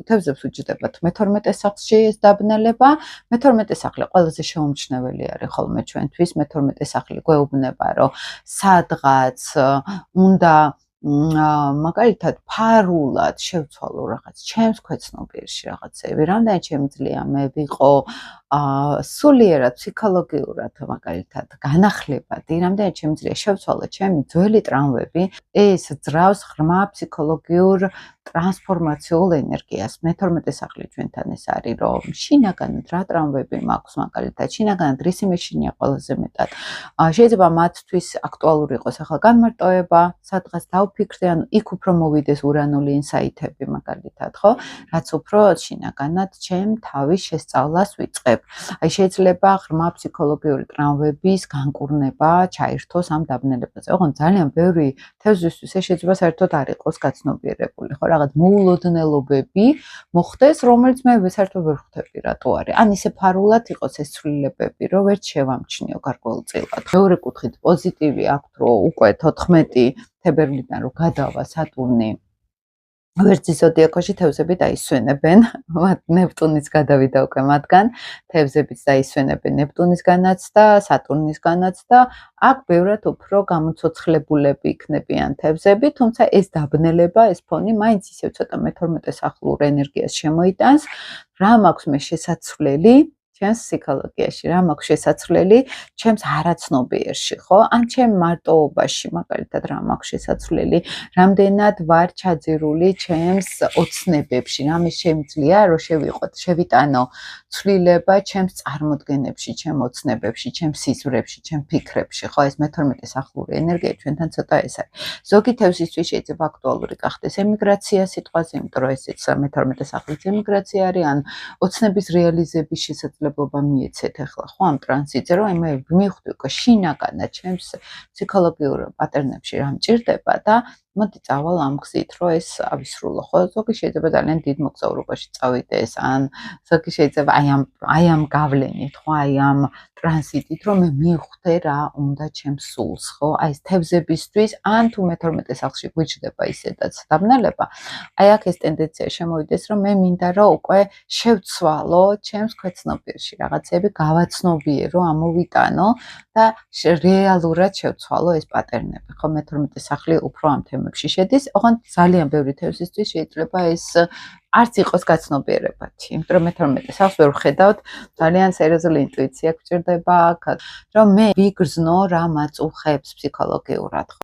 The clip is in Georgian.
თევზებს უჯდებათ მე-12 სახლში ეს დაბნელება. მე-12 სახლი ყველაზე შეუმჩნეველი არის ხოლმე ჩვენთვის. მე-12 სახლი გვეუბნება, რომ სადღაც უნდა მაგალითად ფარულად შევცვალო რაღაც ჩემს ქვეცნობიერში რაღაცები. რამდენად შემიძლია მე ვიყო სულიერად ფსიქოლოგიურად მაგალითად განახლებადი, რამდენად შემიძლია შევცვალო ჩემი ძველი ტრამვები, ეს ძრავს ღრმა ფსიქოლოგიურ ტრანსფორმაციულ ენერგიას. მე-12 სახლი ჩვენთან ეს არის, რომ შინაგანად რა ტრამვები მაქვს მაგალითად, შინაგანად რისი მეშინია ყველაზე მეტად. შეიძლება მათთვის აქტუალური იყოს ახლა განმარტოება, სადღაც დავფიქრდე, ანუ იქ უფრო მოვიდეს ურანული ინსაიტები მაგალითად, ხო? რაც უფრო შინაგანად ჩემ თავის შესწავლას ვიწყებ. აი შეიძლება ღრმა ფსიქოლოგიური ტრამვების განკურნება ჩაირთოს ამ დაბნელებაზე. ოღონდ ძალიან ბევრი თევზისთვის ეს შეიძლება საერთოდ არ იყოს გაცნობიერებული, ხო? რაღაც მოულოდნელობები მოხდეს, რომელიც მე საერთოდ ვერ ხვდები რატო არის. ან ისე ფარულად იყოს ეს ცვლილებები, რომ ვერ შევამჩნიო გარკვეულწილად. მეორე კუთხით პოზიტივი აქვს, რომ უკვე 14 თებერვლიდან რომ გადავა სატურნი ვერძის ზოდიაქოში, თევზები დაისვენებენ. ნეპტუნის გადავიდა უკვე მათგან, თევზებიც დაისვენებენ ნეპტუნისგანაც და სატურნისგანაც და აქ ბევრად უფრო გამოცოცხლებულები იქნებიან თევზები, თუმცა ეს დაბნელება, ეს ფონი მაინც ისევ ცოტა მე-12 სახლურ ენერგიას შემოიტანს. რა მაქვს მე შესაძლებელი ჩემს ფსიქოლოგიაში, რა მაქვს შესაძლებელი ჩემს არაცნობიერში, ხო? ან ჩემ მარტოობაში, მაგალითად, რა მაქვს შესაძლებელი, რამდენად ვარ ჩაძირული ჩემს ოცნებებში, რამე შემიძლია, რომ შევიტანო ცვლილება ჩემს წარმოდგენებში, ჩემ ოცნებებში, ჩემ სიზვრებში, ჩემ ფიქრებში, ხო? ეს მე-12 სახლური ენერგია ჩვენთან ცოტა ეს არის. ზოგი თევზისთვის შეიძლება აქტუალური გახდეს ემიგრაცია სიტყვაზე, იმიტომ რომ ესეც მე-12 სახლის ემიგრაცია არის, ან ოცნების რეალიზების შესაძლებლობა მიეცეთ ახლა, ხო, ამ ტრანზიტზე, რომ მე მივხვდი უკვე შინაგანად ჩემს ფსიქოლოგიურ პატერნებში რა მჭირდება და მოდი წავალ ამ გზით, რომ ეს ავისრულო, ხო? ზოგი შეიძლება ძალიან დიდ მოგზაურობაში წავიდეს, ან ზოგი შეიძლება აი ამ გავლენით, ხო, აი ამ ტრანზიტით, რომ მე მივხვდე რა უნდა ჩემს სულს, ხო? აი ეს თევზებისთვის, ან თუ მე-12 სახლში გვიჭდება ისედაც დაბნელება, აი აქ ეს ტენდენცია შემოვიდეს, რომ მე მინდა რომ უკვე შევცვალო ჩემს ქვეცნობიერში რაღაცები, გავაცნობიერო, ამოვიტანო და რეალურად შევცვალო ეს პატერნები, ხო? მე-12 სახლი უფრო ამ თემებში შედის, ოღონდ ძალიან ბევრი თევზისთვის შეიძლება ეს არც იყოს გაცნობიერებათი, იმიტომ რომ მე-12 სახლს ვერ ვხედავთ, ძალიან სერიოზული ინტუიცია გვჭირდება აქ, რომ მე ვიგრძნო რა მაწუხებს ფსიქოლოგიურად.